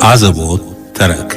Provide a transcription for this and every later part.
አዘቦት ተረክ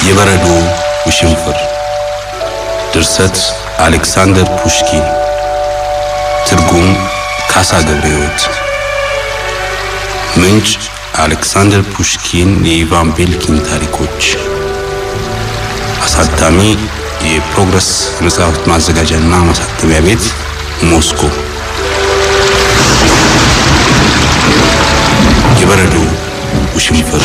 የበረዶ ውሽንፍር ድርሰት አሌክሳንደር ፑሽኪን ትርጉም ካሳ ገብረሕይወት ምንጭ አሌክሳንደር ፑሽኪን የኢቫን ቤልኪን ታሪኮች አሳታሚ የፕሮግረስ መጽሐፍት ማዘጋጃና ማሳተሚያ ቤት ሞስኮ የበረዶ ውሽንፍር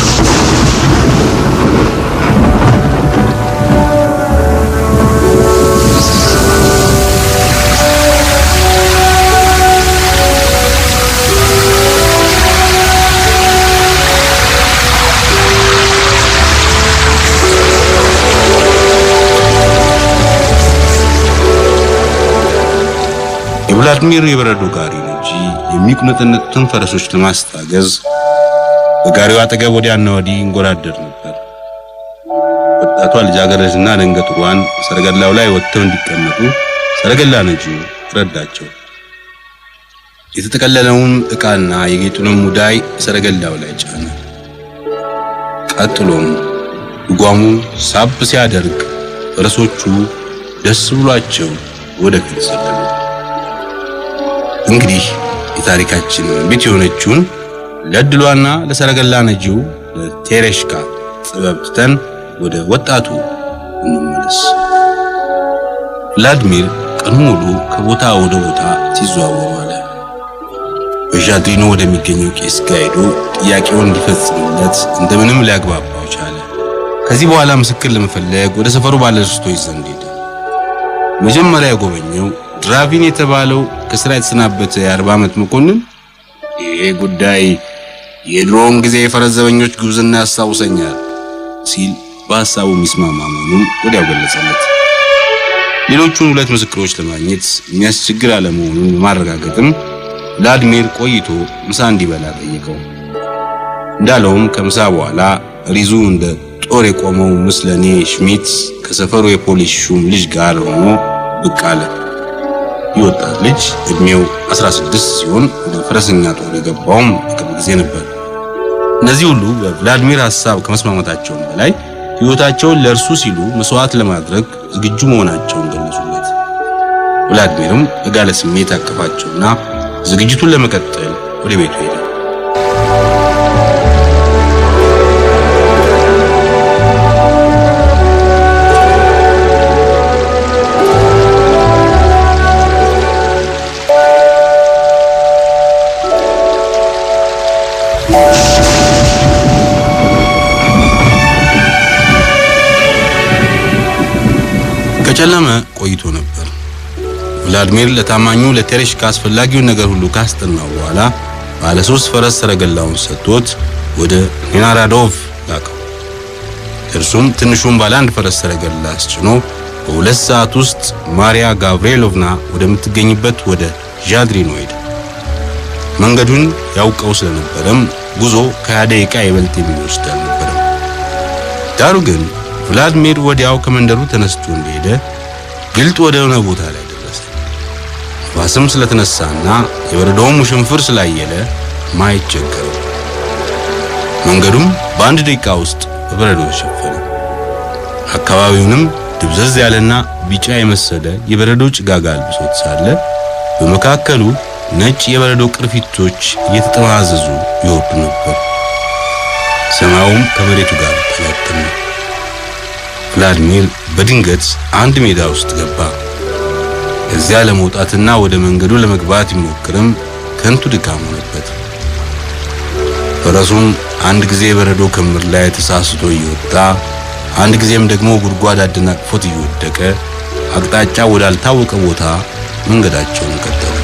የቭላድሚር የበረዶ ጋሪ እንጂ የሚቁነጠነጡትን ፈረሶች ለማስታገዝ በጋሪው አጠገብ ወዲያና ወዲህ እንጎራደር ነበር። ወጣቷ ልጃገረድና ደንገጥሯን ሰረገላው ላይ ወጥተው እንዲቀመጡ ሰረገላ ነጂው ረዳቸው። የተጠቀለለውን ዕቃና የጌጡንም ሙዳይ ሰረገላው ላይ ጫነ። ቀጥሎም ልጓሙ ሳብ ሲያደርግ ፈረሶቹ ደስ ብሏቸው ወደፊት ሰለሉ። እንግዲህ የታሪካችን ቤት የሆነችውን ለድሏና ለሰረገላ ነጂው ለቴሬሽካ ጥበብ ትተን ወደ ወጣቱ እንመለስ። ቭላድሚር ቀኑ ሙሉ ከቦታ ወደ ቦታ ሲዘዋወር ዋለ። በዣድሪኖ ወደሚገኘው ቄስ ጋር ሄዶ ጥያቄውን እንዲፈጽምለት እንደምንም ሊያግባባው ቻለ። ከዚህ በኋላ ምስክር ለመፈለግ ወደ ሰፈሩ ባለርስቶች ዘንድ ሄደ። መጀመሪያ የጎበኘው ድራቪን የተባለው ከስራ የተሰናበተ የ40 ዓመት መኮንን ይሄ ጉዳይ የድሮውን ጊዜ የፈረስ ዘበኞች ጉብዝና ያስታውሰኛል ሲል በሐሳቡ የሚስማማ መሆኑን ወዲያው ገለጸለት። ሌሎቹን ሁለት ምስክሮች ለማግኘት የሚያስቸግር አለመሆኑን በማረጋገጥም ቭላድሚር ቆይቶ ምሳ እንዲበላ ጠየቀው። እንዳለውም ከምሳ በኋላ ሪዙ እንደ ጦር የቆመው ምስለኔ ሽሚት ከሰፈሩ የፖሊስ ሹም ልጅ ጋር ሆኖ ብቅ አለ። የወጣት ልጅ እድሜው 16 ሲሆን ወደ ፈረሰኛ ጦር የገባውም በቅርብ ጊዜ ነበር። እነዚህ ሁሉ በቭላድሚር ሐሳብ ከመስማማታቸው በላይ ሕይወታቸውን ለእርሱ ሲሉ መስዋዕት ለማድረግ ዝግጁ መሆናቸውን ገለጹለት። ቭላድሚርም በጋለ ስሜት አቀፋቸውና ዝግጅቱን ለመቀጠል ወደ ቤቱ ሄደ። ከጨለመ ቆይቶ ነበር። ቭላድሚር ለታማኙ ለቴሬሽካ አስፈላጊውን ነገር ሁሉ ካስጠናው በኋላ ባለ 3 ፈረስ ሰረገላውን ሰጥቶት ወደ ኔናራዶቭ ላከው። እርሱም ትንሹን ባለ 1 ፈረስ ሰረገላ አስጭኖ በ2 ሰዓት ውስጥ ማሪያ ጋብርኤሎቭና ወደምትገኝበት ወደ ዣድሪኖ ሄደ። መንገዱን ያውቀው ስለነበረም ጉዞ ከ20 ደቂቃ ይበልጥ የሚወስድ አልነበረም። ዳሩ ግን ቭላድሚር ወዲያው ከመንደሩ ተነስቶ እንደሄደ ግልጥ ወደ ሆነ ቦታ ላይ ደረሰ። ነፋስም ስለተነሳና የበረዶውም ውሽንፍር ስላየለ ማየት ቸገረ። መንገዱም በ1 ደቂቃ ውስጥ በበረዶ ተሸፈነ። አካባቢውንም ድብዘዝ ያለና ቢጫ የመሰለ የበረዶ ጭጋግ አልብሶት ሳለ በመካከሉ ነጭ የበረዶ ቅርፊቶች እየተጠማዘዙ ይወርዱ ነበር። ሰማዩም ከመሬቱ ጋር ተላተመ። ቭላድሚር በድንገት አንድ ሜዳ ውስጥ ገባ። እዚያ ለመውጣትና ወደ መንገዱ ለመግባት ይሞክርም ከንቱ ድካም ሆነበት። ፈረሱም አንድ ጊዜ በረዶ ክምር ላይ ተሳስቶ እየወጣ አንድ ጊዜም ደግሞ ጉድጓድ አደናቅፎት እየወደቀ አቅጣጫ ወዳልታወቀ ቦታ መንገዳቸውን ቀጠሉ።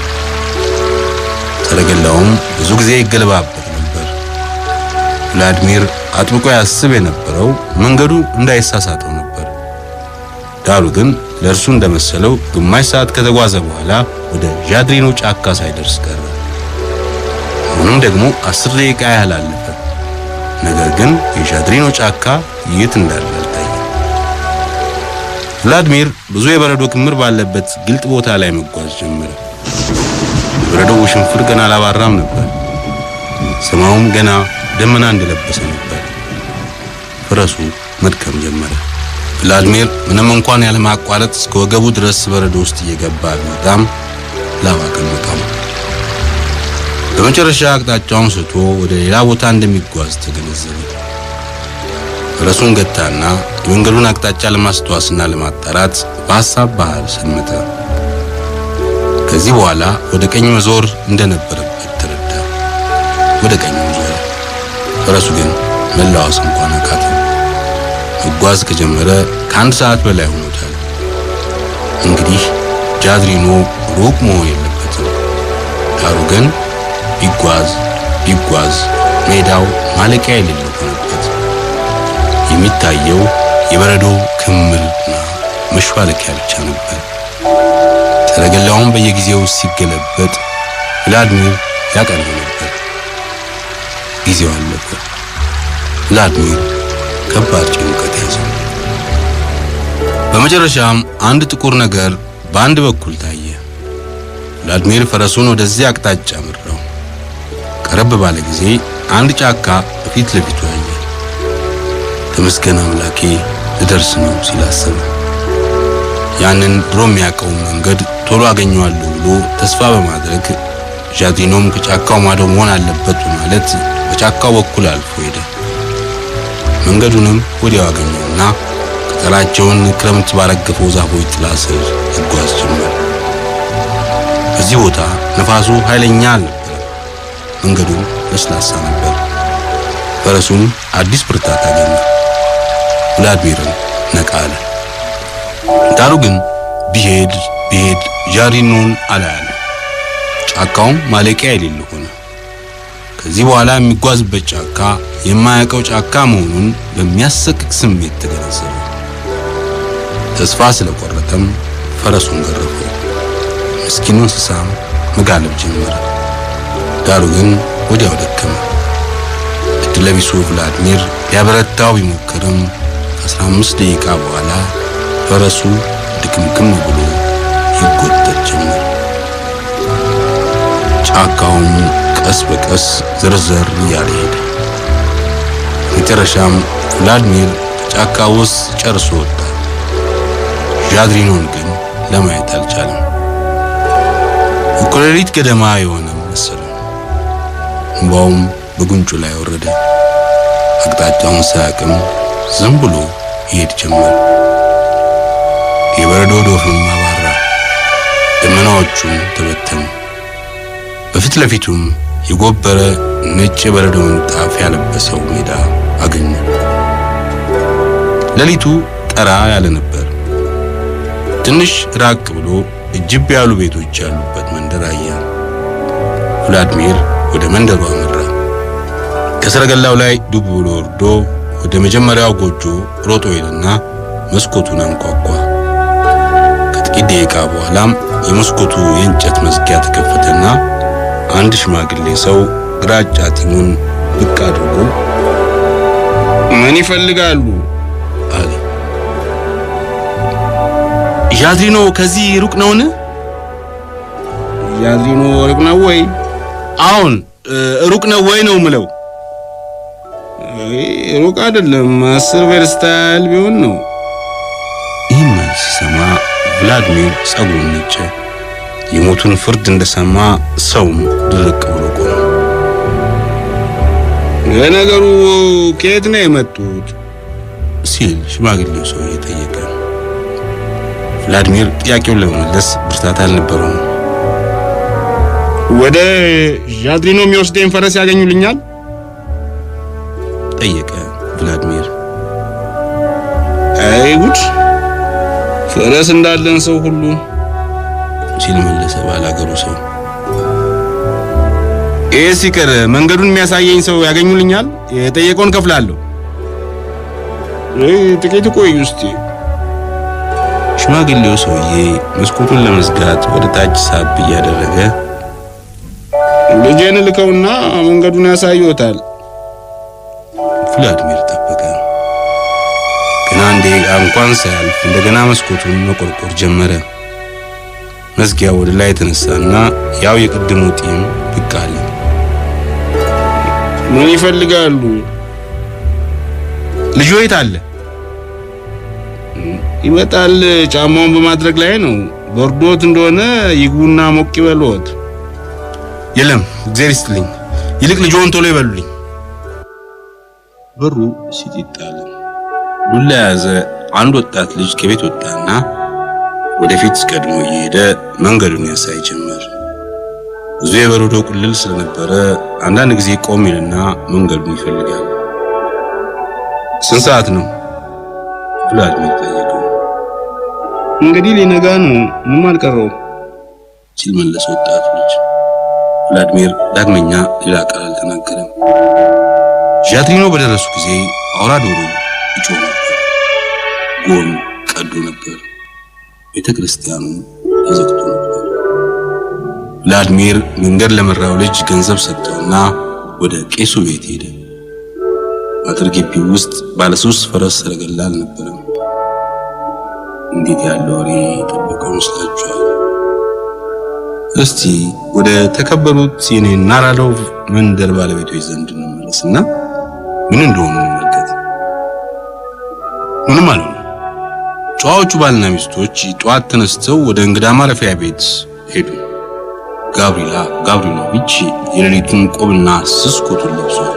ሰረገላውም ብዙ ጊዜ ይገለባበት ነበር። ቭላድሚር አጥብቆ ያስብ የነበረው መንገዱ እንዳይሳሳተው ነበር። ዳሩ ግን ለእርሱ እንደመሰለው ግማሽ ሰዓት ከተጓዘ በኋላ ወደ ዣድሪኖ ጫካ ሳይደርስ ቀረ። አሁንም ደግሞ 10 ደቂቃ ያህል አለፈ። ነገር ግን የዣድሪኖ ጫካ የት እንዳለ አልታየም። ቭላድሚር ብዙ የበረዶ ክምር ባለበት ግልጥ ቦታ ላይ መጓዝ ጀመረ። የበረዶው ሽንፍር ገና አላባራም ነበር። ሰማዩም ገና ደመና እንደለበሰ ነበር። ፈረሱ መድከም ጀመረ። ቭላድሚር ምንም እንኳን ያለ ማቋረጥ እስከ ወገቡ ድረስ በረዶ ውስጥ እየገባ ቢወጣም ላብ አቀመቀው። በመጨረሻ አቅጣጫውን ስቶ ወደ ሌላ ቦታ እንደሚጓዝ ተገነዘበ። ፈረሱን ገታና የመንገዱን አቅጣጫ ለማስተዋስና ለማጣራት በሐሳብ ባህር ሰመጠ። ከዚህ በኋላ ወደ ቀኝ መዞር እንደነበረበት ተረዳ። ወደ ቀኝ ዞረ። ፈረሱ ግን መላወስ እንኳን አቃተው። መጓዝ ከጀመረ ከአንድ ሰዓት በላይ ሆኖታል። እንግዲህ ዣድሪኖ ሩቅ መሆን የለበትም። ዳሩ ግን ቢጓዝ ሜዳው ማለቂያ የሌለው ሆነበት። የሚታየው የበረዶ ክምርና መሽዋለቂያ ብቻ ነበር። ሰረገላውን በየጊዜው ሲገለበጥ ቭላድሚር ያቀርብ ነበር። ጊዜው አለፈ። ቭላድሚር ከባድ ጭንቀት ያዘው። በመጨረሻም አንድ ጥቁር ነገር በአንድ በኩል ታየ። ቭላድሚር ፈረሱን ወደዚህ አቅጣጫ መራው። ቀረብ ባለ ጊዜ አንድ ጫካ በፊት ለፊቱ አየ። ተመስገን አምላኬ ልደርስ ነው ሲል አሰበ። ያንን ድሮ የሚያውቀውን መንገድ ቶሎ አገኘዋለሁ ብሎ ተስፋ በማድረግ ዣድሪኖም ከጫካው ማዶ መሆን አለበት በማለት በጫካው በኩል አልፎ ሄደ። መንገዱንም ወዲያው አገኘውና ቅጠላቸውን ክረምት ባረገፈው ዛፎች ጥላ ስር ይጓዝ ጀመር። በዚህ ቦታ ነፋሱ ኃይለኛ አልነበረም። መንገዱ ለስላሳ ነበር። ፈረሱም አዲስ ብርታት አገኘ። ቭላድሚርም ነቃ አለ። ዳሩ ግን ቢሄድ ዣድሪኖን አላያለ። ጫካውም ማለቂያ የሌለው ሆነ። ከዚህ በኋላ የሚጓዝበት ጫካ የማያውቀው ጫካ መሆኑን በሚያሰቅቅ ስሜት ተገነዘበ። ተስፋ ስለቆረጠም ፈረሱን ገረፈው። ምስኪኑ እንስሳም መጋለብ ጀመረ። ዳሩ ግን ወዲያው ደከመ። እድለቢሱ ቭላድሚር ሊያበረታው ቢሞክርም ከ15 ደቂቃ በኋላ ፈረሱ ድክምክም ብሎ ይጎተት ጀመር። ጫካውም ቀስ በቀስ ዝርዝር እያለ ሄደ። መጨረሻም ቭላድሚር ጫካ ውስጥ ጨርሶ ወጣ። ዣድሪኖን ግን ለማየት አልቻለም። እኩለ ሌሊት ገደማ የሆነ መሰለው። እንባውም በጉንጩ ላይ ወረደ። አቅጣጫውን ሳያውቅም ዝም ብሎ ይሄድ ጀመር። የበረዶ ዶፍም አባራ። ደመናዎቹም ተበተኑ። በፊት ለፊቱም የጎበረ ነጭ የበረዶ ምንጣፍ ያለበሰው ሜዳ አገኘ። ሌሊቱ ጠራ ያለ ነበር። ትንሽ ራቅ ብሎ እጅብ ያሉ ቤቶች ያሉበት መንደር አየ። ቭላድሚር ወደ መንደሩ አመራ። ከሰረገላው ላይ ዱብ ብሎ ወርዶ ወደ መጀመሪያው ጎጆ ሮጦ ሄደና መስኮቱን አንኳኳ። ከጥቂት ደቂቃ በኋላም የመስኮቱ የእንጨት መዝጊያ ተከፈተና አንድ ሽማግሌ ሰው ግራጫ ጢሙን ብቅ አድርጎ ምን ይፈልጋሉ አለ። ዣድሪኖ ከዚህ ሩቅ ነውን? ዣድሪኖ ሩቅ ነው ወይ? አሁን ሩቅ ነው ወይ ነው ምለው። ሩቅ አይደለም፣ 10 ቨርስታይል ቢሆን ነው። ይህን ሲሰማ ቭላድሚር ጸጉሩን ነጨ። የሞቱን ፍርድ እንደሰማ ሰውም ድርቅ ብሎ ቆመ። ለነገሩ ከየት ነው የመጡት ሲል ሽማግሌው ሰው ጠየቀ። ቭላድሚር ጥያቄውን ለመመለስ ብርታት አልነበረውም። ወደ ዣድሪኖ የሚወስደኝ ፈረስ ያገኙልኛል ጠየቀ ቭላድሚር። አይ ጉድ፣ ፈረስ እንዳለን ሰው ሁሉ ሲል መለሰ ባላገሩ ሰው። ሲቀር መንገዱን የሚያሳየኝ ሰው ያገኙልኛል? የጠየቀውን ከፍላለሁ። ጥቂት ቆይ እስቲ። ሽማግሌው ሰውዬ መስኮቱን ለመዝጋት ወደ ታች ሳብ እያደረገ ልጄን ልከውና መንገዱን ያሳዩታል። ቭላድሚር ጠበቀ። ግን አንዴ እንኳን ሳያልፍ እንደገና መስኮቱን መቆርቆር ጀመረ። መዝጊያው ወደ ላይ ተነሳና ያው የቅድሙ ጢም ብቅ አለ። ምን ይፈልጋሉ? ልጅ የት አለ? ይመጣል። ጫማውን በማድረግ ላይ ነው። በርዶት እንደሆነ ይግቡና ሞቅ ይበሉት። የለም እግዚአብሔር ይስጥልኝ። ይልቅ ልጅዎን ቶሎ ይበሉልኝ። በሩ ሲጥጣለ ዱላ ያዘ አንድ ወጣት ልጅ ከቤት ወጣና ወደፊት ቀድሞ እየሄደ መንገዱን ያሳይ ጀመር። ብዙ የበረዶ ቁልል ስለነበረ አንዳንድ ጊዜ ቆም ይልና መንገዱን ይፈልጋል። ስንት ሰዓት ነው? ቭላድሚር ጠየቀው። እንግዲህ ሊነጋ ነው፣ ምንም አልቀረው ሲል መለሰ ወጣቱ ልጅ። ቭላድሚር ዳግመኛ ሌላ ቃል አልተናገረም። ዣትሪኖ በደረሱ ጊዜ አውራ ዶሮ ይጮህ ነበር። ጎን ቀዶ ነበር። ቤተክርስቲያኑ ተዘግቶ ነበር። ቭላድሚር መንገድ ለመራው ልጅ ገንዘብ ሰጠውና ወደ ቄሱ ቤት ሄደ። አጥር ግቢ ውስጥ ባለ 3 ፈረስ ሰረገላ አልነበረም። እንዴት ያለ ወሬ ጠበቀው መስላችኋል? እስቲ ወደ ተከበሩት የኔራዶቭ መንደር ባለቤቶች ዘንድ እንመለስና ምን እንደሆነ እንመልከት። ምንም አልሆነ። ጨዋዎቹ ባልና ሚስቶች ጧት ተነስተው ወደ እንግዳ ማረፊያ ቤት ሄዱ። ጋብሪሎቪች የሌሊቱን ቆብና ስስ ኮቱን ለብሷል።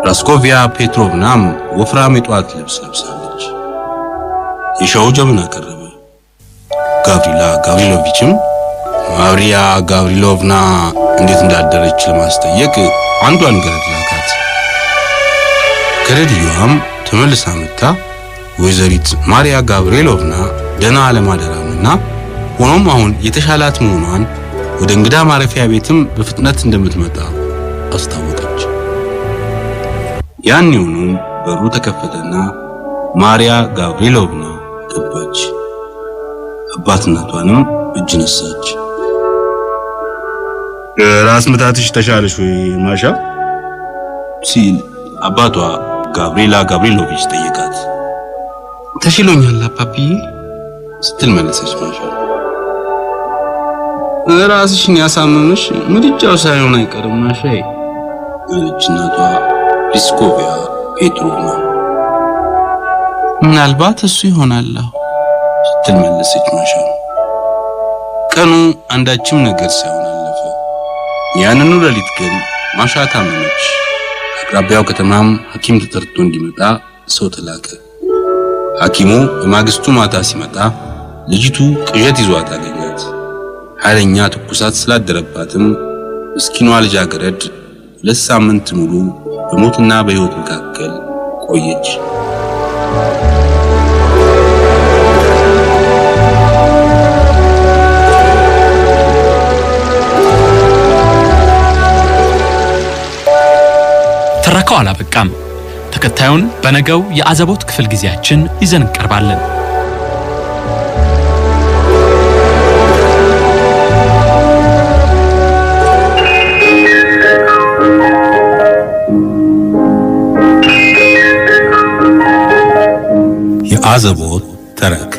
ራስኮቪያ ፔትሮቭናም ወፍራም የጧት ልብስ ለብሳለች። የሻው ጀበና ቀረበ። ጋብሪሎቪችም ማሪያ ጋብሪሎቭና እንዴት እንዳደረች ለማስጠየቅ አንዷን ገረድ ላካት። ገረድየዋም ተመልሳ መጣ ወይዘሪት ማሪያ ጋብሪሎቭና ደና አለማደራምና ሆኖም አሁን የተሻላት መሆኗን ወደ እንግዳ ማረፊያ ቤትም በፍጥነት እንደምትመጣ አስታወቀች። ያንኑ በሩ ተከፈተና ማሪያ ጋብሪሎቭና ገባች። አባትነቷንም እጅ ነሳች። ራስ ምታትሽ ተሻለሽ ወይ ማሻ? ሲል አባቷ ጋብሪላ ጋብሪሎቪች ጠየቃት። ተሽሎኛል አባብዬ ስትል መለሰች ማሻ። ራስሽን ያሳመመሽ ምድጃው ሳይሆን አይቀርም ማሻዬ አለች እናቷ ፕሪስኮቪያ ፔትሮቭና። ምናልባት እሱ ይሆናል ስትል መለሰች ማሻ። ቀኑ አንዳችም ነገር ሳይሆን አለፈ። ያንኑ ሌሊት ግን ማሻ ታመመች። አቅራቢያው ከተማም ሐኪም ተጠርቶ እንዲመጣ ሰው ተላከ። ሐኪሙ በማግስቱ ማታ ሲመጣ ልጅቱ ቅዠት ይዟት አገኛት። ኃይለኛ ትኩሳት ስላደረባትም ምስኪኗ ልጃገረድ 2 ሳምንት ሙሉ በሞትና በሕይወት መካከል ቆየች። ትረካው አላበቃም። ተከታዩን በነገው የአዘቦት ክፍል ጊዜያችን ይዘን እንቀርባለን። የአዘቦት ተረክ